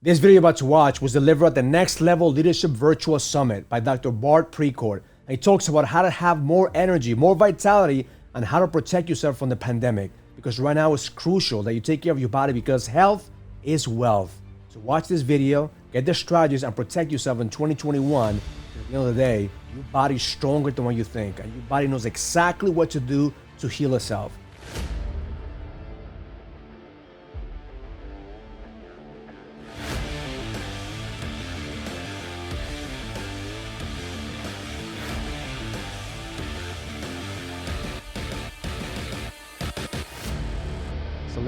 This video you're about to watch was delivered at the Next Level Leadership Virtual Summit by Dr. Bart Precourt. And he talks about how to have more energy, more vitality, and how to protect yourself from the pandemic. Because right now it's crucial that you take care of your body because health is wealth. So watch this video, get the strategies, and protect yourself in 2021. At the end of the day, your body's stronger than what you think, and your body knows exactly what to do to heal itself.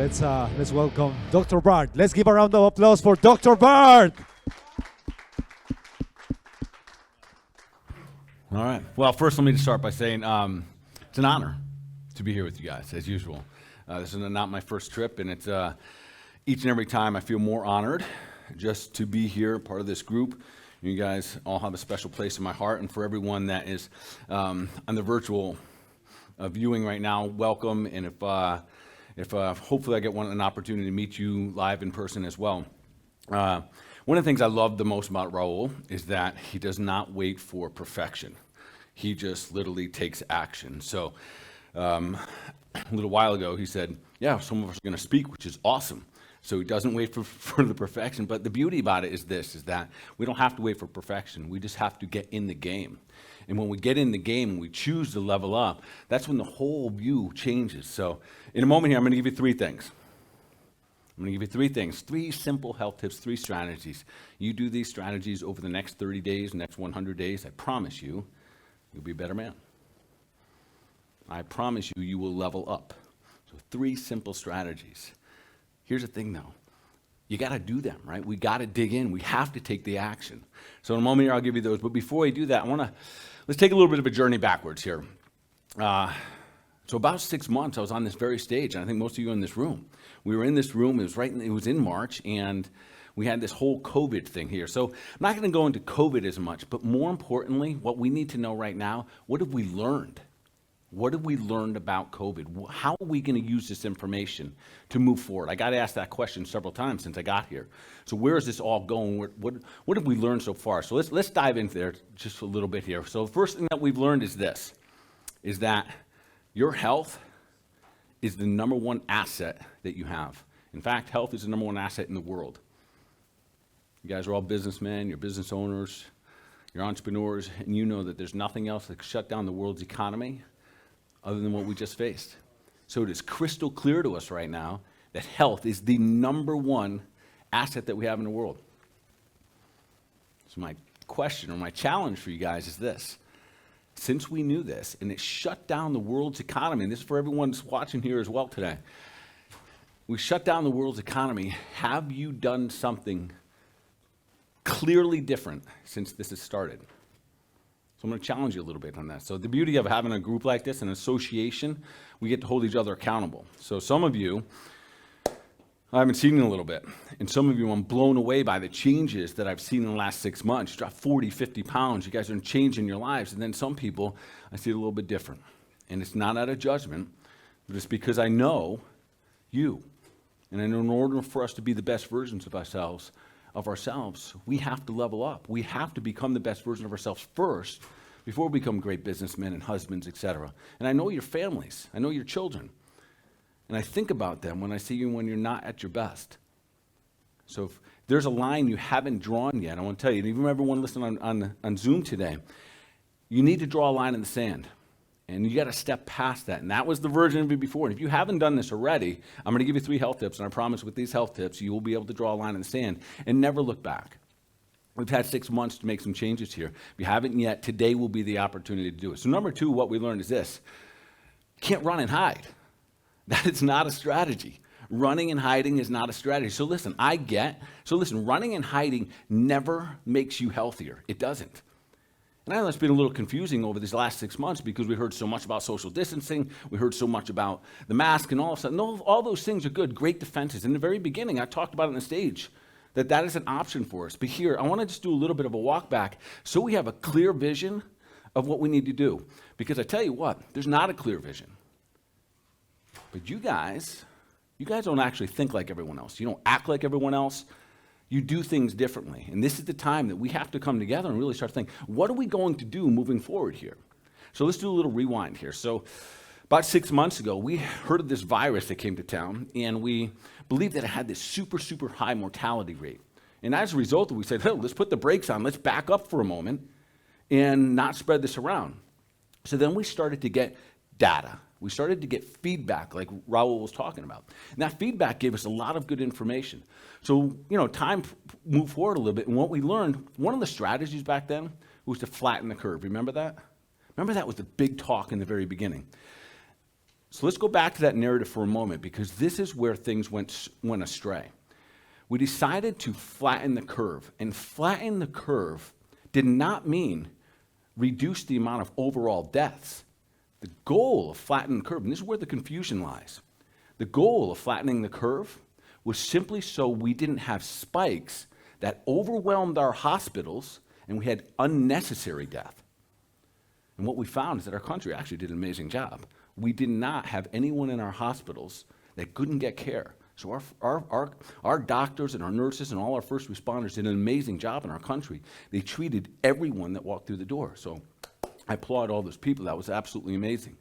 So let's welcome Dr. Bart. Let's give a round of applause for Dr. Bart. All right. Well, first let me just start by saying it's an honor to be here with you guys, as usual. This is not my first trip, and it's each and every time I feel more honored just to be here, part of this group. You guys all have a special place in my heart, and for everyone that is on the virtual viewing right now, welcome. And if hopefully I get an opportunity to meet you live in person as well. One of the things I love the most about Raul is that he does not wait for perfection. He just literally takes action. So a little while ago he said, yeah, some of us are going to speak, which is awesome. So he doesn't wait for the perfection. But the beauty about it is this, is that we don't have to wait for perfection. We just have to get in the game. And when we get in the game and we choose to level up, that's when the whole view changes. So in a moment here, I'm going to give you three things. Three simple health tips, three strategies. You do these strategies over the next 30 days, next 100 days, I promise you, you'll be a better man. I promise you, you will level up. So three simple strategies. Here's the thing though. You got to do them, right? We got to dig in. We have to take the action. So in a moment here, I'll give you those. But before I do that, let's take a little bit of a journey backwards here. So about 6 months, I was on this very stage, and I think most of you in this room. We were in this room. It was in March, and we had this whole COVID thing here. So I'm not going to go into COVID as much, but more importantly, what we need to know right now, what have we learned? What have we learned about COVID? How are we going to use this information to move forward? I got asked that question several times since I got here. So where is this all going? What have we learned so far? So let's dive into there just a little bit here. So the first thing that we've learned is this, is that your health is the number one asset that you have. In fact, health is the number one asset in the world. You guys are all businessmen, you're business owners, you're entrepreneurs, and you know that there's nothing else that can shut down the world's economy other than what we just faced. So it is crystal clear to us right now that health is the number one asset that we have in the world. So my question or my challenge for you guys is this. Since we knew this, and it shut down the world's economy, and this is for everyone that's watching here as well today, we shut down the world's economy. Have you done something clearly different since this has started? So I'm going to challenge you a little bit on that. So the beauty of having a group like this, an association, we get to hold each other accountable. So some of you, I haven't seen in a little bit. And some of you, I'm blown away by the changes that I've seen in the last 6 months. You dropped 40, 50 pounds. You guys are changing your lives. And then some people, I see it a little bit different. And it's not out of judgment, but it's because I know you. And in order for us to be the best versions of ourselves, we have to level up. We have to become the best version of ourselves first before we become great businessmen and husbands, etc. And I know your families. I know your children. And I think about them when I see you when you're not at your best. So if there's a line you haven't drawn yet, I want to tell you, and even everyone listening on Zoom today, you need to draw a line in the sand. And you got to step past that. And that was the version of it before. And if you haven't done this already, I'm going to give you 3 health tips. And I promise with these health tips, you will be able to draw a line in the sand and never look back. We've had 6 months to make some changes here. If you haven't yet, today will be the opportunity to do it. So number 2, what we learned is this. You can't run and hide. That is not a strategy. Running and hiding is not a strategy. So listen, running and hiding never makes you healthier. It doesn't. And I know it's been a little confusing over these last 6 months because we heard so much about social distancing, we heard so much about the mask and all of a sudden, all those things are good, great defenses. In the very beginning, I talked about it on the stage, that is an option for us. But here, I want to just do a little bit of a walk back so we have a clear vision of what we need to do. Because I tell you what, there's not a clear vision. But you guys don't actually think like everyone else. You don't act like everyone else. You do things differently. And this is the time that we have to come together and really start thinking, what are we going to do moving forward here? So let's do a little rewind here. So about 6 months ago, we heard of this virus that came to town, and we believed that it had this super, super high mortality rate. And as a result, we said, oh, let's put the brakes on, let's back up for a moment and not spread this around. So then we started to get data. We started to get feedback like Raul was talking about. And that feedback gave us a lot of good information. So, time moved forward a little bit, and what we learned, one of the strategies back then was to flatten the curve. Remember that? Remember that was the big talk in the very beginning. So let's go back to that narrative for a moment, because this is where things went astray. We decided to flatten the curve, and flatten the curve did not mean reduce the amount of overall deaths. The goal of flattening the curve, and this is where the confusion lies, the goal of flattening the curve was simply so we didn't have spikes that overwhelmed our hospitals and we had unnecessary death. And what we found is that our country actually did an amazing job. We did not have anyone in our hospitals that couldn't get care. So our doctors and our nurses and all our first responders did an amazing job in our country. They treated everyone that walked through the door. So I applaud all those people. That was absolutely amazing.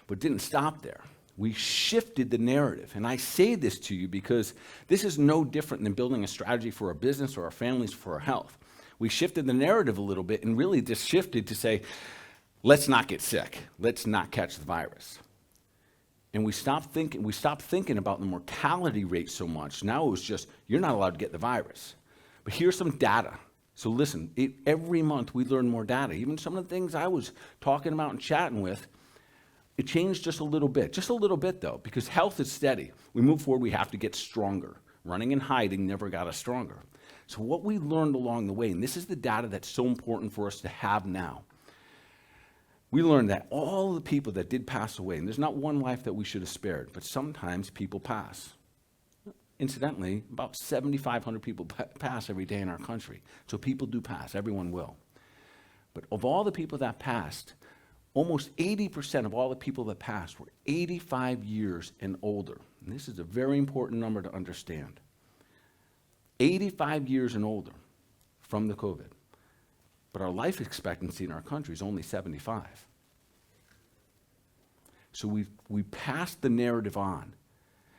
But it didn't stop there. We shifted the narrative. And I say this to you because this is no different than building a strategy for our business or our families, for our health. We shifted the narrative a little bit and really just shifted to say, let's not get sick. Let's not catch the virus. And we stopped thinking about the mortality rate so much. Now it was just, you're not allowed to get the virus. But here's some data. So listen, every month we learn more data. Even some of the things I was talking about and chatting with, it changed just a little bit though, because health is steady. We move forward, we have to get stronger. Running and hiding never got us stronger. So what we learned along the way, and this is the data that's so important for us to have now, we learned that all the people that did pass away, and there's not one life that we should have spared, but sometimes people pass. Incidentally, about 7,500 people pass every day in our country. So people do pass, everyone will. But of all the people that passed, almost 80% of all the people that passed were 85 years and older. And this is a very important number to understand. 85 years and older from the COVID. But our life expectancy in our country is only 75. So we passed the narrative on.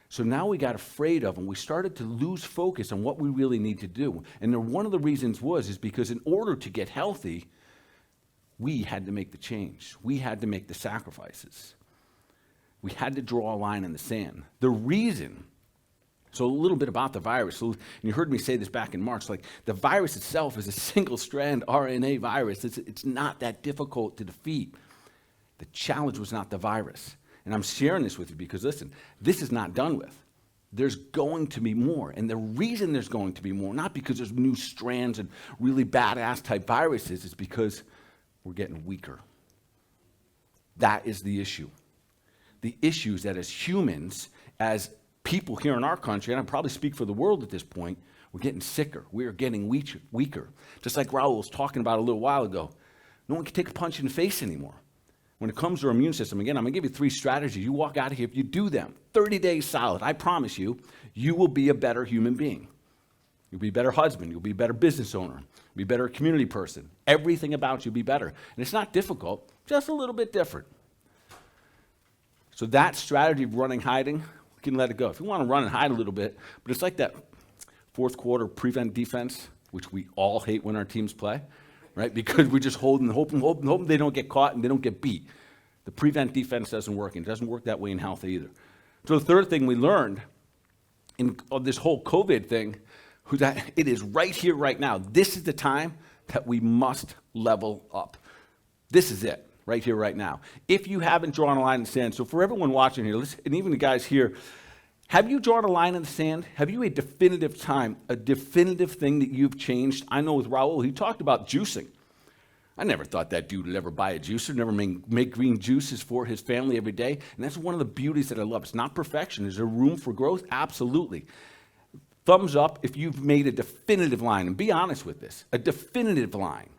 So now we got afraid of, and we started to lose focus on what we really need to do. And one of the reasons is because in order to get healthy, we had to make the change. We had to make the sacrifices. We had to draw a line in the sand. The reason, so a little bit about the virus. So, and you heard me say this back in March, like the virus itself is a single-strand RNA virus. It's not that difficult to defeat. The challenge was not the virus. And I'm sharing this with you because, listen, this is not done with. There's going to be more. And the reason there's going to be more, not because there's new strands and really badass type viruses, is because we're getting weaker. That is the issue. The issue is that as humans, as people here in our country, and I probably speak for the world at this point, we're getting sicker. We are getting weaker. Just like Raul was talking about a little while ago. No one can take a punch in the face anymore. When it comes to our immune system, again, I'm going to give you 3 strategies. You walk out of here, if you do them, 30 days solid, I promise you, you will be a better human being. You'll be a better husband. You'll be a better business owner. You'll be a better community person. Everything about you will be better. And it's not difficult, just a little bit different. So that strategy of running, hiding, we can let it go. If you want to run and hide a little bit, but it's like that fourth quarter prevent defense, which we all hate when our teams play. Right? Because we're just hoping they don't get caught and they don't get beat. The prevent defense doesn't work, and it doesn't work that way in health either. So the third thing we learned in this whole COVID thing was that it is right here, right now. This is the time that we must level up. This is it, right here, right now. If you haven't drawn a line in the sand, so for everyone watching here, and even the guys here, have you drawn a line in the sand? Have you a definitive time, a definitive thing that you've changed? I know with Raul, he talked about juicing. I never thought that dude would ever buy a juicer, never make green juices for his family every day. And that's one of the beauties that I love. It's not perfection. Is there room for growth? Absolutely. Thumbs up if you've made a definitive line. And be honest with this. A definitive line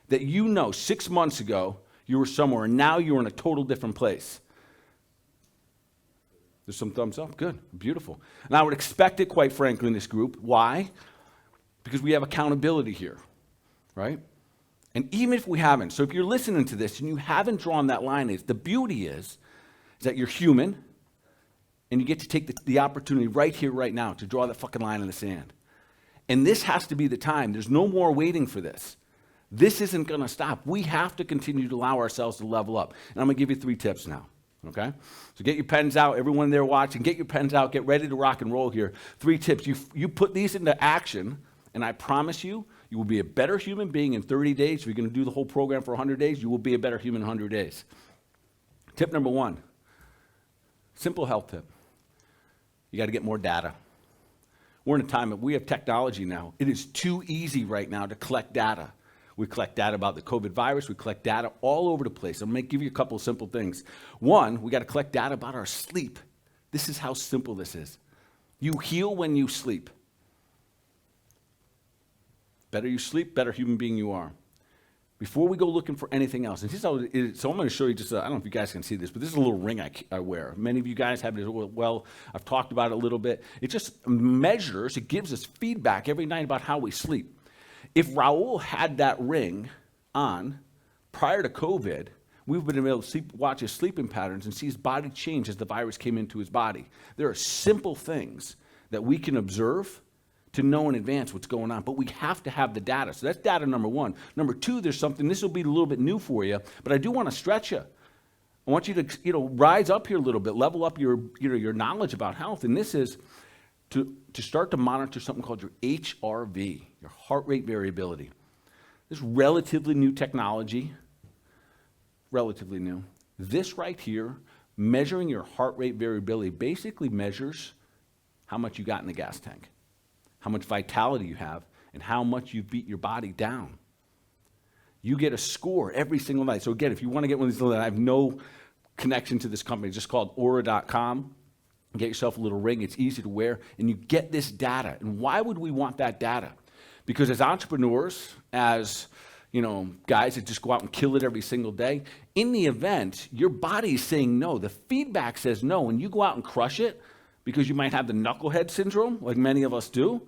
that you know 6 months ago you were somewhere and now you're in a total different place. There's some thumbs up. Good. Beautiful. And I would expect it, quite frankly, in this group. Why? because we have accountability here, right? And even if we haven't, so if you're listening to this and you haven't drawn that line, the beauty is that you're human and you get to take the opportunity right here, right now to draw that fucking line in the sand. And this has to be the time. There's no more waiting for this. This isn't going to stop. We have to continue to allow ourselves to level up. And I'm going to give you 3 tips now, okay? So get your pens out. Everyone there watching, get your pens out. Get ready to rock and roll here. 3 tips. You put these into action, and I promise you, you will be a better human being in 30 days. If you're going to do the whole program for 100 days, you will be a better human in 100 days. Tip number 1, simple health tip. You got to get more data. We're in a time that we have technology now. It is too easy right now to collect data. We collect data about the COVID virus. We collect data all over the place. I'm going to give you a couple of simple things. 1, we got to collect data about our sleep. This is how simple this is. You heal when you sleep. Better you sleep, better human being you are. Before we go looking for anything else, and here's how it is. So I'm going to show you just, I don't know if you guys can see this, but this is a little ring I wear. Many of you guys have it as well. I've talked about it a little bit. It just measures, it gives us feedback every night about how we sleep. If Raul had that ring on prior to COVID, we've been able to watch his sleeping patterns and see his body change as the virus came into his body. There are simple things that we can observe to know in advance what's going on, but we have to have the data. So that's data number 1. Number 2, there's something, this will be a little bit new for you, but I do want to stretch you. I want you to, rise up here a little bit, level up your knowledge about health, and this is to start to monitor something called your HRV, your heart rate variability. This is relatively new technology, relatively new. This right here, measuring your heart rate variability, basically measures how much you got in the gas tank, how much vitality you have, and how much you've beat your body down. You get a score every single night. So again, if you want to get one of these, I have no connection to this company. It's just called aura.com. Get yourself a little ring. It's easy to wear, and you get this data. And why would we want that data? Because as entrepreneurs, as guys that just go out and kill it every single day, in the event, your body is saying no. The feedback says no, and you go out and crush it because you might have the knucklehead syndrome, like many of us do.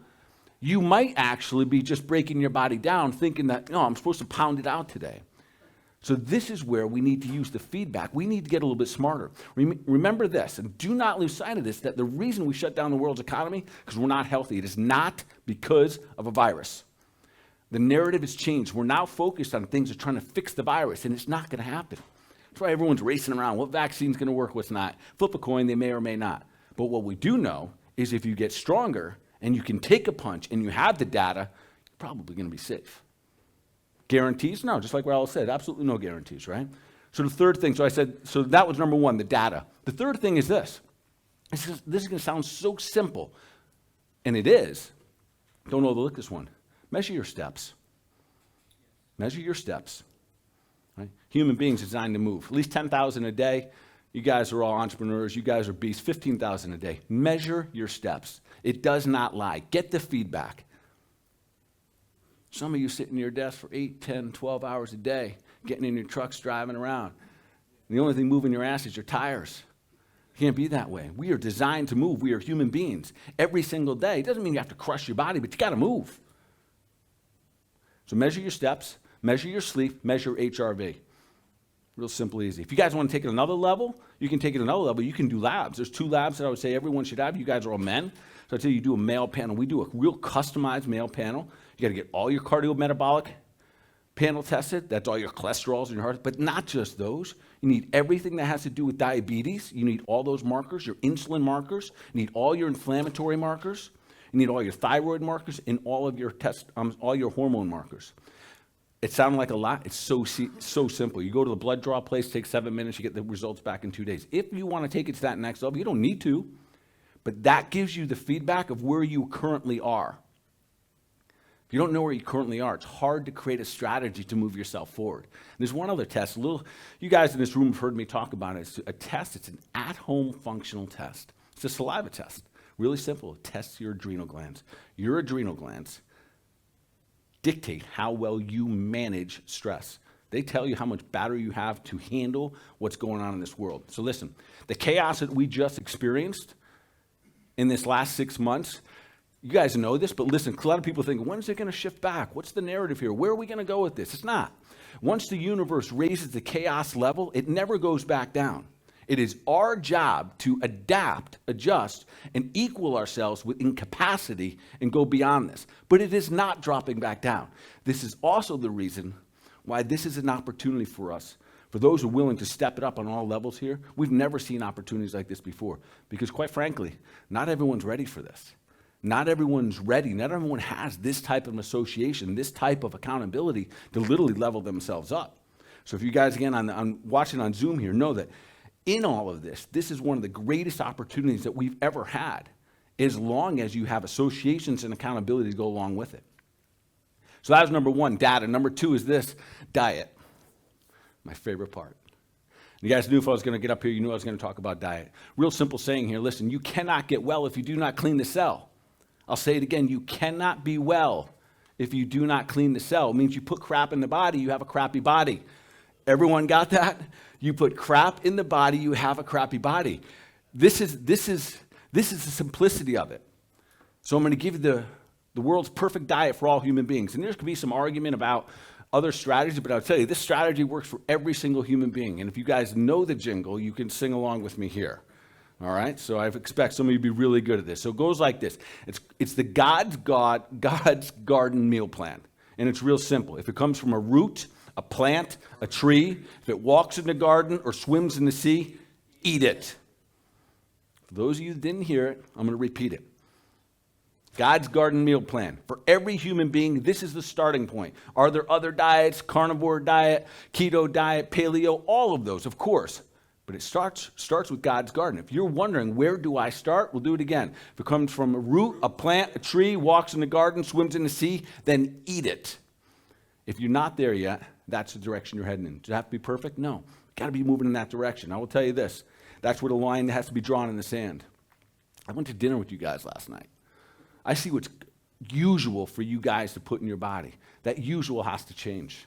You might actually be just breaking your body down thinking that, no, I'm supposed to pound it out today. So this is where we need to use the feedback. We need to get a little bit smarter. Remember this, and do not lose sight of this, that the reason we shut down the world's economy because we're not healthy. It is not because of a virus. The narrative has changed. We're now focused on things that are trying to fix the virus, and it's not going to happen. That's why everyone's racing around. What vaccine's going to work, what's not? Flip a coin, they may or may not. But what we do know is if you get stronger and you can take a punch and you have the data, you're probably going to be safe. Guarantees? No, just like Raul said, absolutely no guarantees, right? So the third thing, so that was number 1, the data. The third thing is this. This is going to sound so simple, and it is. Don't overlook this one. Measure your steps. Measure your steps. Right? Human beings designed to move. At least 10,000 a day. You guys are all entrepreneurs. You guys are beasts. 15,000 a day. Measure your steps. It does not lie. Get the feedback. Some of you sit in your desk for 8, 10, 12 hours a day, getting in your trucks, driving around. And the only thing moving your ass is your tires. It can't be that way. We are designed to move. We are human beings. Every single day. It doesn't mean you have to crush your body, but you got to move. So measure your steps, measure your sleep, measure HRV. Real simple, easy. If you guys want to take it another level, you can take it another level. You can do labs. There's 2 labs that I would say everyone should have. You guys are all men. So I tell you, you do a male panel. We do a real customized male panel. You got to get all your cardiometabolic panel tested. That's all your cholesterols in your heart. But not just those. You need everything that has to do with diabetes. You need all those markers, your insulin markers. You need all your inflammatory markers. You need all your thyroid markers and all of your all your hormone markers. It sounded like a lot. It's so simple. You go to the blood draw place, takes 7 minutes, you get the results back in 2 days. If you want to take it to that next level, you don't need to, but that gives you the feedback of where you currently are. If you don't know where you currently are, it's hard to create a strategy to move yourself forward. And there's one other test. You guys in this room have heard me talk about it. It's a test. It's an at-home functional test. It's a saliva test. Really simple. It tests your adrenal glands. Your adrenal glands dictate how well you manage stress. They tell you how much battery you have to handle what's going on in this world. So listen, the chaos that we just experienced in this last 6 months, You guys know this, but listen, a lot of people think, when's it going to shift back? What's the narrative here? Where are we going to go with this? It's not. Once the universe raises the chaos level, it never goes back down. It is our job to adapt, adjust, and equal ourselves within capacity and go beyond this. But it is not dropping back down. This is also the reason why this is an opportunity for us. For those who are willing to step it up on all levels here, we've never seen opportunities like this before. Because quite frankly, not everyone's ready for this. Not everyone's ready. Not everyone has this type of association, this type of accountability to literally level themselves up. So if you guys, again, on watching on Zoom here, know that in all of this, this is one of the greatest opportunities that we've ever had, as long as you have associations and accountability to go along with it. So that was number one, data. Number two is this, diet. My favorite part. You guys knew if I was going to get up here, you knew I was going to talk about diet. Real simple saying here, listen, you cannot get well if you do not clean the cell. I'll say it again, you cannot be well if you do not clean the cell. It means you put crap in the body, you have a crappy body. Everyone got that? You put crap in the body, you have a crappy body. This is the simplicity of it. So I'm going to give you the world's perfect diet for all human beings. And there's going to be some argument about other strategies, but I'll tell you, this strategy works for every single human being. And if you guys know the jingle, you can sing along with me here. All right? So I expect some of you to be really good at this. So it goes like this. It's the God's garden meal plan. And it's real simple. If it comes from a root, a plant, a tree, if it walks in the garden or swims in the sea, eat it. For those of you that didn't hear it, I'm going to repeat it. God's garden meal plan. For every human being, this is the starting point. Are there other diets, carnivore diet, keto diet, paleo, all of those, of course. But it starts with God's garden. If you're wondering, where do I start? We'll do it again. If it comes from a root, a plant, a tree, walks in the garden, swims in the sea, then eat it. If you're not there yet, that's the direction you're heading in. Does it have to be perfect? No. Got to be moving in that direction. I will tell you this. That's where the line has to be drawn in the sand. I went to dinner with you guys last night. I see what's usual for you guys to put in your body. That usual has to change.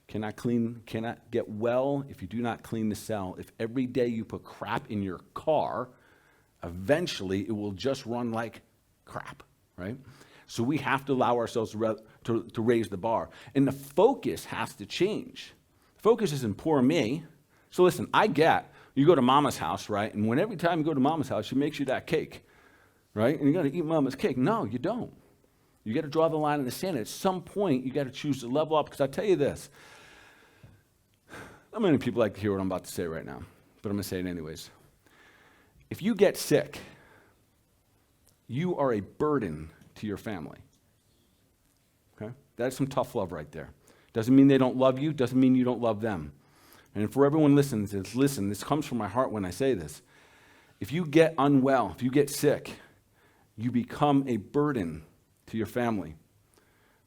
Cannot get well if you do not clean the cell. If every day you put crap in your car, eventually it will just run like crap, right? So we have to allow ourselves to raise the bar. And the focus has to change. Focus isn't poor me. So listen, you go to mama's house, right? And every time you go to mama's house, she makes you that cake, right? And you got to eat mama's cake. No, you don't. You got to draw the line in the sand. At some point, you got to choose to level up. Because I tell you this, not many people like to hear what I'm about to say right now, but I'm going to say it anyways. If you get sick, you are a burden to your family. Okay? That's some tough love right there. Doesn't mean they don't love you, doesn't mean you don't love them. And for everyone listening, this comes from my heart when I say this. If you get unwell, if you get sick, you become a burden to your family.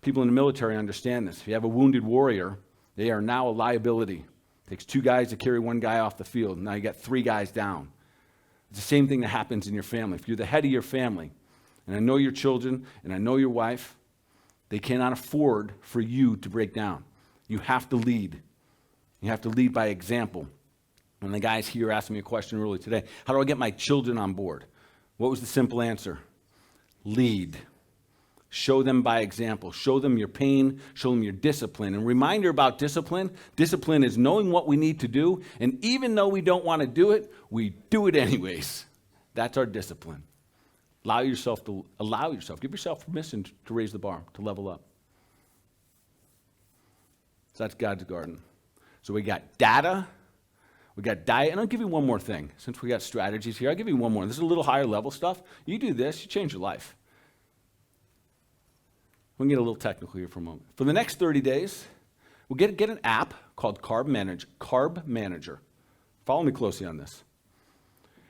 People in the military understand this. If you have a wounded warrior, they are now a liability. It takes 2 guys to carry 1 guy off the field. Now you got 3 guys down. It's the same thing that happens in your family. If you're the head of your family, and I know your children, and I know your wife, they cannot afford for you to break down. You have to lead. You have to lead by example. And the guys here asked me a question earlier today. How do I get my children on board? What was the simple answer? Lead. Show them by example. Show them your pain. Show them your discipline. And reminder about discipline. Discipline is knowing what we need to do. And even though we don't want to do it, we do it anyways. That's our discipline. Give yourself permission to raise the bar, to level up. So that's God's garden. So we got data, we got diet, and I'll give you one more thing. Since we got strategies here, I'll give you one more. This is a little higher level stuff. You do this, you change your life. We'll get a little technical here for a moment. For the next 30 days, we'll get an app called Carb Manager. Follow me closely on this.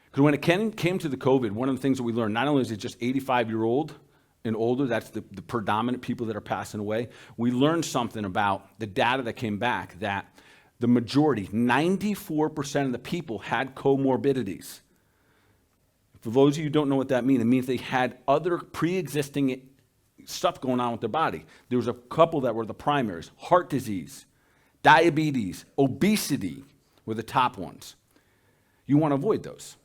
Because when it came to the COVID, one of the things that we learned, not only is it just 85-year-old and older, that's the predominant people that are passing away, we learned something about the data that came back that the majority, 94% of the people had comorbidities. For those of you who don't know what that means, it means they had other pre-existing stuff going on with their body. There was a couple that were the primaries. Heart disease, diabetes, obesity were the top ones. You want to avoid those.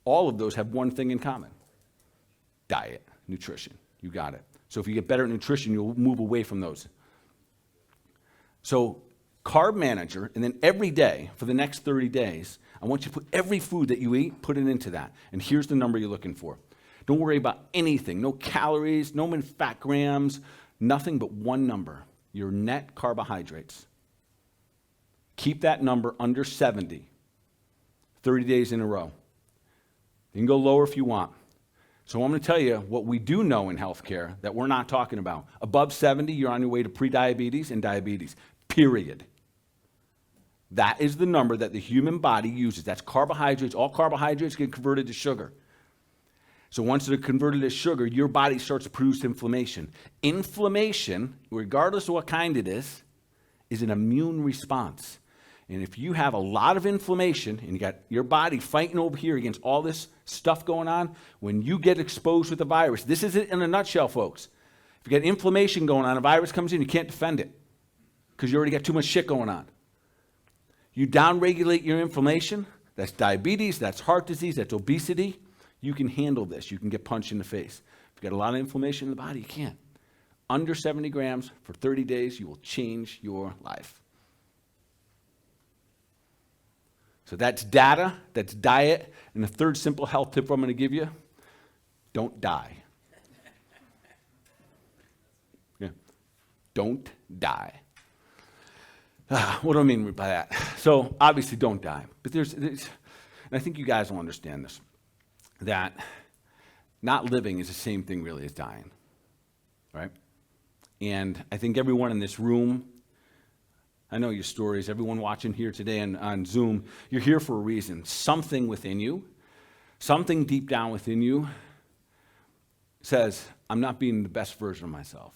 All of those have one thing in common: diet. nutrition. You got it. So if you get better at nutrition, you'll move away from those. So Carb Manager, and then every day for the next 30 days, I want you to put every food that you eat, put it into that. And here's the number you're looking for. Don't worry about anything. No calories, no fat grams, nothing but one number, your net carbohydrates. Keep that number under 70, 30 days in a row. You can go lower if you want. So I'm going to tell you what we do know in healthcare that we're not talking about. Above 70, you're on your way to prediabetes and diabetes, period. That is the number that the human body uses. That's carbohydrates. All carbohydrates get converted to sugar. So once they're converted to sugar, your body starts to produce inflammation. Inflammation, regardless of what kind it is an immune response. And if you have a lot of inflammation and you got your body fighting over here against all this stuff going on, when you get exposed with the virus, this is it in a nutshell, folks. If you got inflammation going on, a virus comes in, you can't defend it because you already got too much shit going on. You downregulate your inflammation, that's diabetes, that's heart disease, that's obesity. You can handle this. You can get punched in the face. If you got a lot of inflammation in the body, you can't. Under 70 grams for 30 days, you will change your life. So that's data, that's diet, and the third simple health tip I'm going to give you, don't die. Yeah. Don't die. What do I mean by that? So obviously don't die. But there's and I think you guys will understand this, that not living is the same thing really as dying, right? And I think everyone in this room, I know your stories, everyone watching here today on Zoom, you're here for a reason. Something within you, something deep down within you says, I'm not being the best version of myself.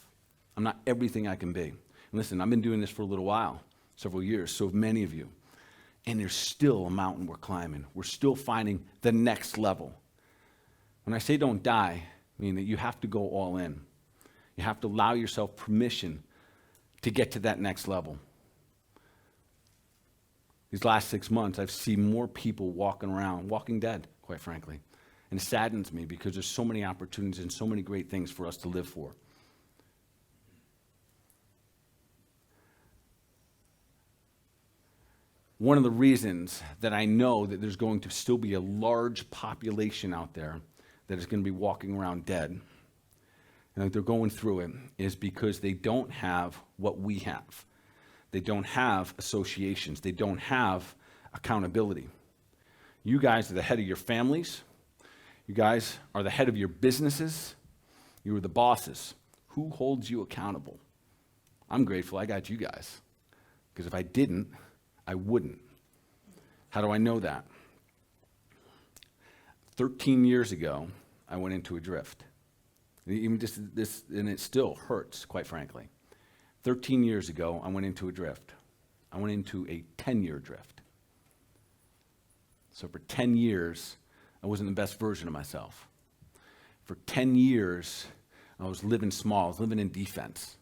I'm not everything I can be. And listen, I've been doing this for a little while, several years, so have many of you. And there's still a mountain we're climbing. We're still finding the next level. When I say don't die, I mean that you have to go all in. You have to allow yourself permission to get to that next level. These last 6 months, I've seen more people walking around, walking dead, quite frankly. And it saddens me because there's so many opportunities and so many great things for us to live for. One of the reasons that I know that there's going to still be a large population out there that is going to be walking around dead, and that they're going through it, is because they don't have what we have. They don't have associations. They don't have accountability. You guys are the head of your families. You guys are the head of your businesses. You are the bosses. Who holds you accountable? I'm grateful I got you guys, because if I didn't, I wouldn't. How do I know that? 13 years ago, I went into a drift. Even just this, and it still hurts, quite frankly. 13 years ago, I went into a drift. I went into a 10-year drift. So for 10 years, I wasn't the best version of myself. For 10 years, I was living small. I was living in defense.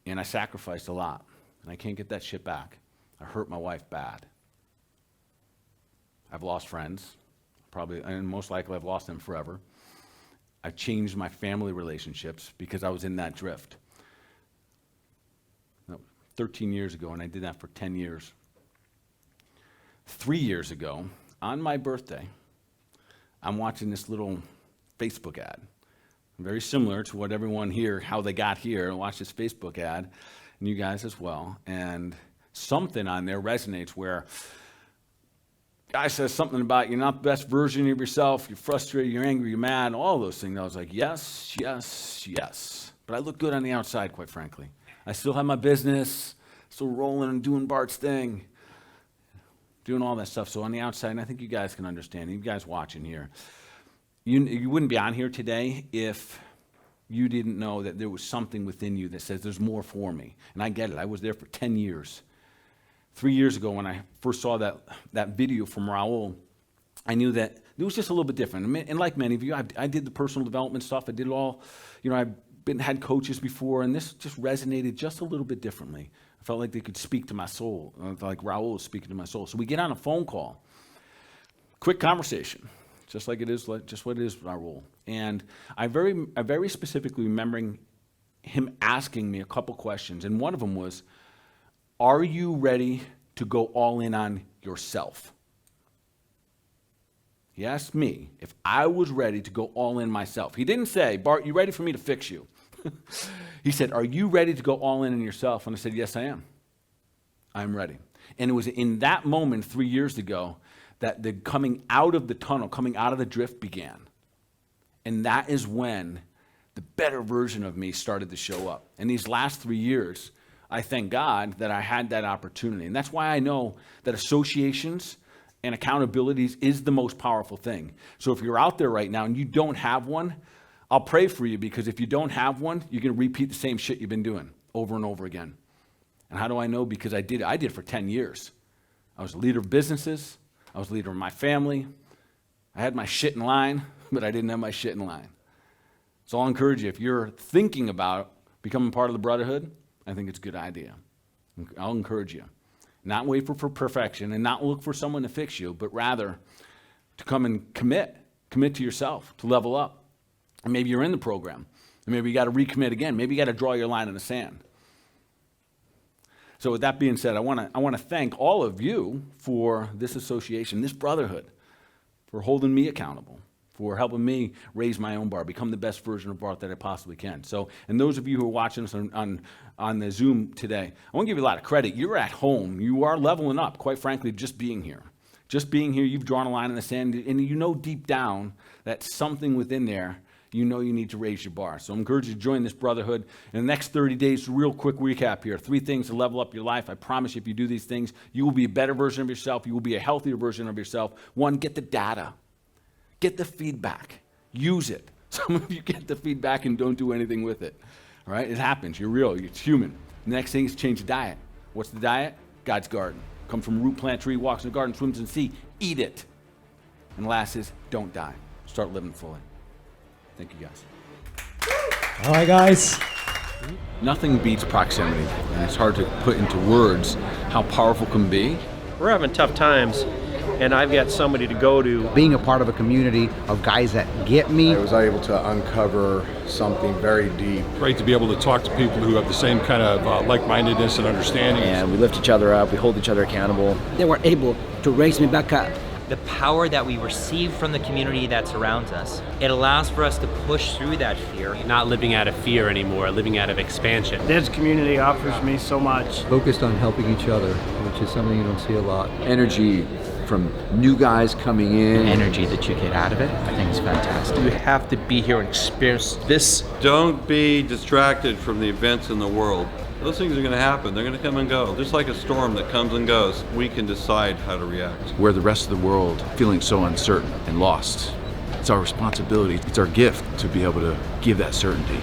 And I sacrificed a lot. And I can't get that shit back. I hurt my wife bad. I've lost friends. Probably, and most likely I've lost them forever. I've changed my family relationships because I was in that drift. 13 years ago, and I did that for 10 years. 3 years ago, on my birthday, I'm watching this little Facebook ad. Very similar to what everyone here, how they got here, and watch this Facebook ad, and you guys as well. And something on there resonates where guy says something about you're not the best version of yourself, you're frustrated, you're angry, you're mad, all those things. I was like, yes, yes, yes. But I look good on the outside, quite frankly. I still have my business, still rolling and doing Bart's thing, doing all that stuff. So on the outside, and I think you guys can understand, you guys watching here, you wouldn't be on here today if you didn't know that there was something within you that says there's more for me. And I get it. I was there for 10 years. 3 years ago when I first saw that video from Raul, I knew that it was just a little bit different. And like many of you, I did the personal development stuff. I did it all. I've had coaches before, and this just resonated just a little bit differently. I felt like they could speak to my soul, like Raul was speaking to my soul. So we get on a phone call, quick conversation. just like it is, just what it is, Raul. And I very specifically remembering him asking me a couple questions, and one of them was, are you ready to go all in on yourself? He asked me if I was ready to go all in myself. He didn't say, Bart, you ready for me to fix you? He said, are you ready to go all in on yourself? And I said, yes, I am. I'm ready. And it was in that moment 3 years ago that the coming out of the tunnel, coming out of the drift began. And that is when the better version of me started to show up. And these last 3 years, I thank God that I had that opportunity. And that's why I know that associations and accountabilities is the most powerful thing. So if you're out there right now and you don't have one, I'll pray for you, because if you don't have one, you're going to repeat the same shit you've been doing over and over again. And how do I know? Because I did it for 10 years. I was a leader of businesses. I was a leader of my family. I had my shit in line, but I didn't have my shit in line. So I'll encourage you, if you're thinking about becoming part of the brotherhood, I think it's a good idea. I'll encourage you. Not wait for perfection and not look for someone to fix you, but rather to come and commit to yourself, to level up. And maybe you're in the program, and maybe you got to recommit again. Maybe you got to draw your line in the sand. So with that being said, I want to thank all of you for this association, this brotherhood, for holding me accountable, for helping me raise my own bar, become the best version of Bart that I possibly can. So, and those of you who are watching us on the Zoom today, I want to give you a lot of credit. You're at home. You are leveling up, quite frankly, just being here. Just being here, you've drawn a line in the sand, and you know deep down that something within there, you know you need to raise your bar. So I'm encouraging you to join this brotherhood. In the next 30 days, real quick recap here. 3 things to level up your life. I promise you, if you do these things, you will be a better version of yourself. You will be a healthier version of yourself. 1, get the data. Get the feedback. Use it. Some of you get the feedback and don't do anything with it. All right? It happens. You're real. It's human. The next thing is change the diet. What's the diet? God's garden. Comes from root, plant, tree, walks in the garden, swims in the sea. Eat it. And last is don't die. Start living fully. Thank you, guys. All right, guys. Nothing beats proximity. And it's hard to put into words how powerful it can be. We're having tough times, and I've got somebody to go to. Being a part of a community of guys that get me. I was able to uncover something very deep. Great to be able to talk to people who have the same kind of like-mindedness and understanding. And we lift each other up, we hold each other accountable. They were able to raise me back up. The power that we receive from the community that surrounds us, it allows for us to push through that fear. Not living out of fear anymore, living out of expansion. This community offers me so much. Focused on helping each other, which is something you don't see a lot. Energy from new guys coming in. The energy that you get out of it, I think is fantastic. You have to be here and experience this. Don't be distracted from the events in the world. Those things are going to happen. They're going to come and go. Just like a storm that comes and goes, we can decide how to react. Where the rest of the world feeling so uncertain and lost, it's our responsibility, it's our gift to be able to give that certainty.